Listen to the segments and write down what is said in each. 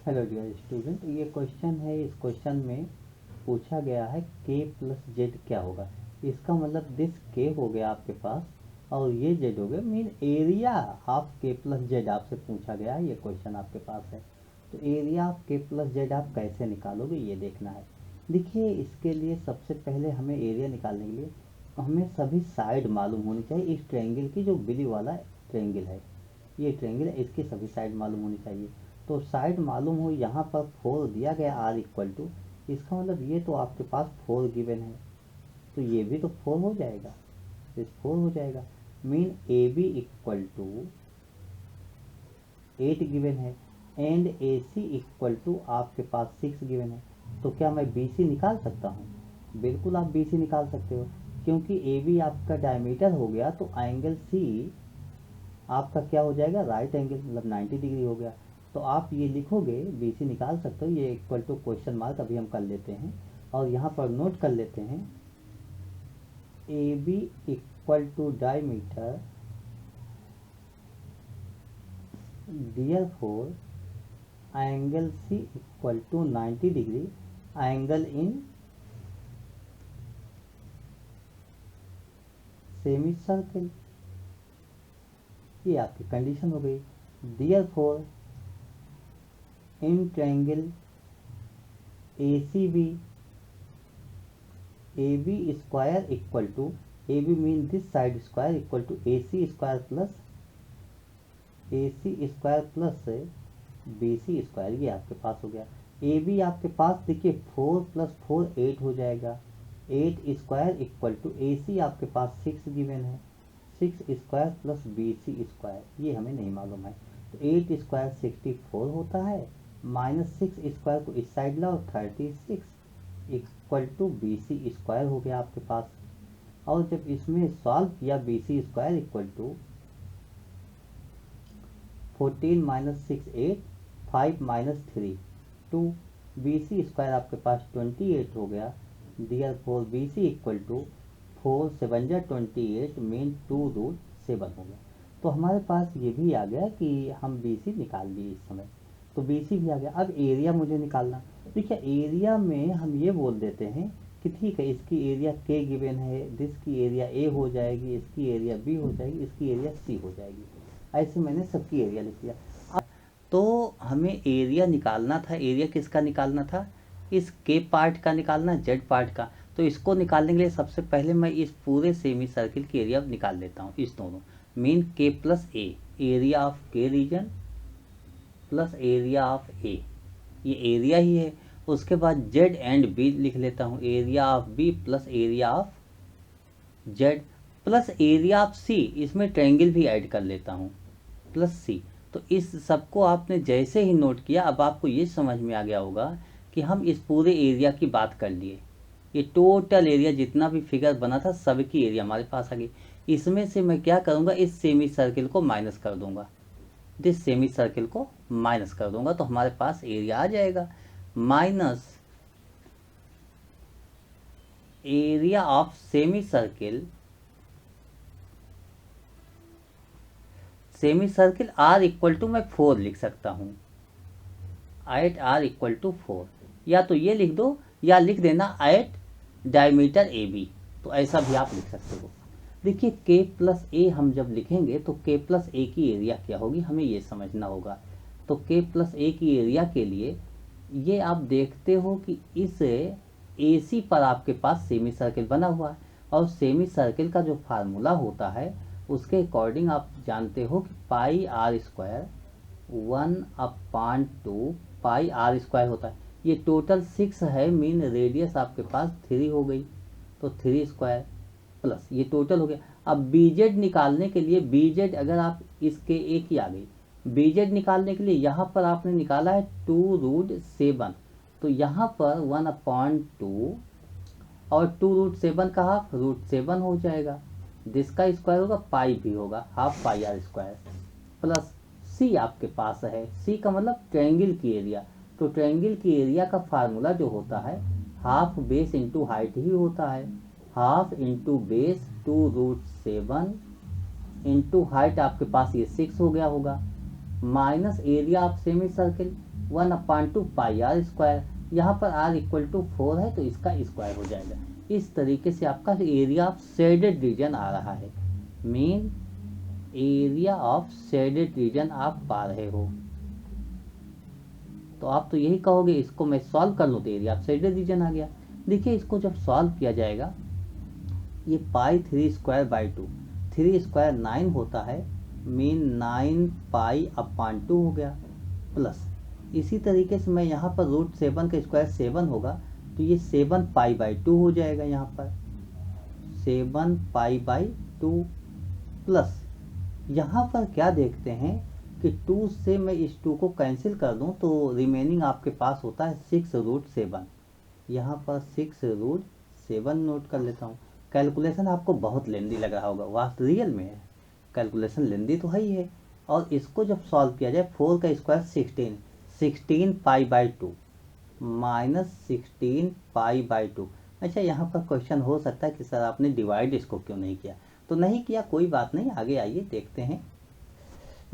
Hello dear student, ये question है। इस क्वेश्चन में पूछा गया है k प्लस जेड क्या होगा। इसका मतलब दिस k हो गया आपके पास और ये z हो गया, mean area of k plus Z आपसे पूछा गया है। ये क्वेश्चन आपके पास है, तो area of k plus Z आप कैसे निकालोगे ये देखना है। देखिए, इसके लिए सबसे पहले हमें एरिया निकालने के लिए हमें सभी साइड मालूम होनी चाहिए। इस ट्रायंगल की जो बिली वाला ट्रायंगल है, ये ट्रायंगल है, इसकी सभी साइड मालूम होनी चाहिए। तो साइड मालूम हो, यहाँ पर 4 दिया गया r इक्वल टू, इसका मतलब ये तो आपके पास 4 गिवन है, तो ये भी तो 4 हो जाएगा, इस 4 हो जाएगा। Mean A B equal to 8 given है and A C equal to आपके पास 6 गिवन है। तो क्या मैं बी सी निकाल सकता हूँ? बिल्कुल आप बी सी निकाल सकते हो, क्योंकि ए बी आपका डायमीटर हो गया, तो एंगल सी आपका क्या हो जाएगा, राइट एंगल, मतलब 90 डिग्री हो गया। तो आप ये लिखोगे, बी सी निकाल सकते हो। ये इक्वल टू क्वेश्चन मार्क अभी हम कर लेते हैं और यहाँ पर नोट कर लेते हैं, A B equal to diameter, therefore angle C equal to 90 degree, angle in semi circle. ये आपकी कंडीशन हो गई। therefore in triangle A C B, A B square equal to, A B mean this side square equal to A C square plus B C square. ये आपके पास हो गया। A B आपके पास देखिए 4 प्लस 4 8 हो जाएगा, 8 square equal to A C आपके पास 6 गिवन है, 6 square plus B C square, ये हमें नहीं मालूम है। तो 8 स्क्वायर 64 होता है, माइनस 6 स्क्वायर को इस साइड लाओ 36 equal to B C square हो गया आपके पास। और जब इसमें सॉल्व किया, B C square equal to 14 minus 6 8, 5 minus 3 2, B C square आपके पास 28 हो गया। therefore B C equal to 4 7 जा 28 मीन 2√7 हो गया। तो हमारे पास ये भी आ गया कि हम बी सी निकाल लिए इस समय, तो बी सी भी आ गया। अब एरिया मुझे निकालना। देखिए, एरिया में हम ये बोल देते हैं कि ठीक है, इसकी एरिया के गिवन है, दिस की एरिया ए हो जाएगी, इसकी एरिया बी हो जाएगी, इसकी एरिया सी हो जाएगी। ऐसे मैंने सबकी एरिया लिख दिया। अब तो हमें एरिया निकालना था। एरिया किसका निकालना था? इस के पार्ट का निकालना, जेड पार्ट का। तो इसको निकालने के लिए सबसे पहले मैं इस पूरे सेमी सर्किल की एरिया निकाल लेता हूँ, इस दोनों, मीन के प्लस ए, एरिया ऑफ के रीजन प्लस एरिया ऑफ ए, ये एरिया ही है। उसके बाद जेड एंड बी लिख लेता हूँ, area of B plus area of Z plus area of C, इसमें ट्रायंगल भी ऐड कर लेता हूँ, प्लस सी। तो इस सबको आपने जैसे ही नोट किया, अब आपको ये समझ में आ गया होगा कि हम इस पूरे एरिया की बात कर लिए। ये टोटल एरिया जितना भी फिगर बना था, सबकी एरिया हमारे पास आ गई। इसमें से मैं क्या करूँगा, इस सेमी सर्किल को माइनस कर दूंगा, दिस सेमी सर्किल को माइनस कर दूंगा, तो हमारे पास एरिया आ जाएगा minus area of semi circle, semi circle r equal to मैं 4 लिख सकता हूँ, एट आर इक्वल टू 4, या तो ये लिख दो या लिख देना एट डायमीटर ए बी, तो ऐसा भी आप लिख सकते हो। देखिए, के प्लस ए हम जब लिखेंगे तो के प्लस ए की एरिया क्या होगी, हमें ये समझना होगा। तो के प्लस ए की एरिया के लिए ये आप देखते हो कि इस ए सी पर आपके पास सेमी सर्किल बना हुआ है, और सेमी सर्किल का जो फार्मूला होता है उसके अकॉर्डिंग आप जानते हो कि pi r square 1/2 pi r square होता है। ये टोटल 6 है, मीन रेडियस आपके पास 3 हो गई, तो 3 स्क्वायर प्लस ये टोटल हो गया। अब बीजेड निकालने के लिए, बीजेड अगर आप इसके एक ही आ गई, बीजेड निकालने के लिए यहाँ पर आपने निकाला है 2√7, तो यहाँ पर 1/2 और 2√7 का हाफ √7 हो जाएगा, जिसका स्क्वायर होगा पाई भी होगा, half pi r square, plus C आपके पास है। सी का मतलब ट्रायंगल की एरिया, तो ट्रायंगल की एरिया का फार्मूला जो होता है हाफ बेस इंटू हाइट ही होता है, half into base 2√7 into height आपके पास ये 6 हो गया होगा, minus area of semi circle, 1/2 pi r square, यहाँ पर r इक्वल टू 4 है तो इसका स्क्वायर हो जाएगा। इस तरीके से आपका एरिया ऑफ शेडेड रीजन आ रहा है, main area of shaded region आप पा रहे हो। तो आप तो यही कहोगे इसको मैं सॉल्व कर लूँ तो एरिया ऑफ शेडेड रीजन आ गया। देखिए इसको जब सॉल्व किया जाएगा, ये पाई 3 स्क्वायर बाई 2, 3 स्क्वायर 9 होता है, मीन 9 पाई अपॉन 2 हो गया, प्लस इसी तरीके से मैं यहाँ पर √7 का स्क्वायर 7 होगा तो ये 7 पाई बाई 2 हो जाएगा, यहाँ पर 7 पाई बाई 2 प्लस यहाँ पर क्या देखते हैं कि 2 से मैं इस 2 को कैंसिल कर दूं तो रिमेनिंग आपके पास होता है 6√7। यहाँ पर 6√7 नोट कर लेता हूँ। कैलकुलेशन आपको बहुत लेंदी लग रहा होगा, वास्तव रियल में है कैलकुलेशन लेंदी तो है ही है। और इसको जब सॉल्व किया जाए, 4 का square 16, 16 pi by 2 minus 16 pi by 2। अच्छा यहाँ पर क्वेश्चन हो सकता है कि सर आपने डिवाइड इसको क्यों नहीं किया, तो नहीं किया कोई बात नहीं, आगे आइए देखते हैं।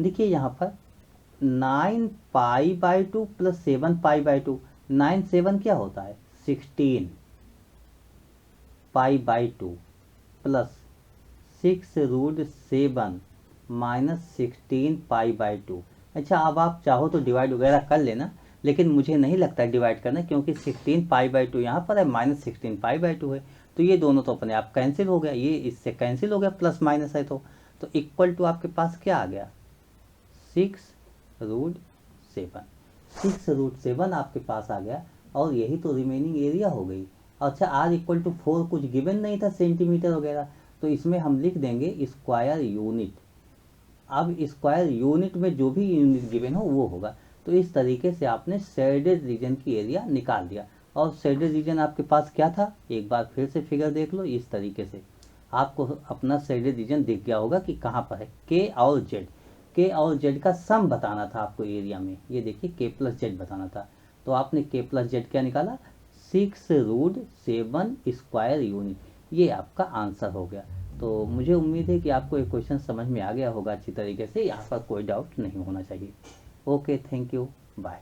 देखिए यहाँ पर 9 pi by 2 plus 7 pi by 2, 9 7 क्या होता है 16 pi by 2 plus 6√7 minus 16 pi by 2। अच्छा अब आप चाहो तो डिवाइड वगैरह कर लेना, लेकिन मुझे नहीं लगता है डिवाइड करना, क्योंकि 16 पाई बाई 2 यहाँ पर है, माइनस 16 पाई बाई 2 है, तो ये दोनों तो अपने आप कैंसिल हो गया, ये इससे कैंसिल हो गया, प्लस माइनस है तो इक्वल टू आपके पास क्या आ गया 6√7, 6√7 आपके पास आ गया। और यही तो रिमेनिंग एरिया हो गई। अच्छा r इक्वल टू 4 कुछ गिवन नहीं था सेंटीमीटर वगैरह, तो इसमें हम लिख देंगे स्क्वायर यूनिट। अब स्क्वायर यूनिट में जो भी यूनिट गिवन हो वो होगा। तो इस तरीके से आपने शेडेड रीजन की एरिया निकाल दिया। और शेडेड रीजन आपके पास क्या था, एक बार फिर से फिगर देख लो, इस तरीके से आपको अपना शेडेड रीजन दिख गया होगा कि कहाँ पर है, के और जेड, के और जेड का सम बताना था आपको एरिया में। ये देखिए के प्लस जेड बताना था, तो आपने के प्लस जेड क्या निकाला 6√7 स्क्वायर यूनिट, ये आपका आंसर हो गया। तो मुझे उम्मीद है कि आपको ये क्वेश्चन समझ में आ गया होगा अच्छी तरीके से, यहाँ पर कोई डाउट नहीं होना चाहिए। Okay, thank you, bye.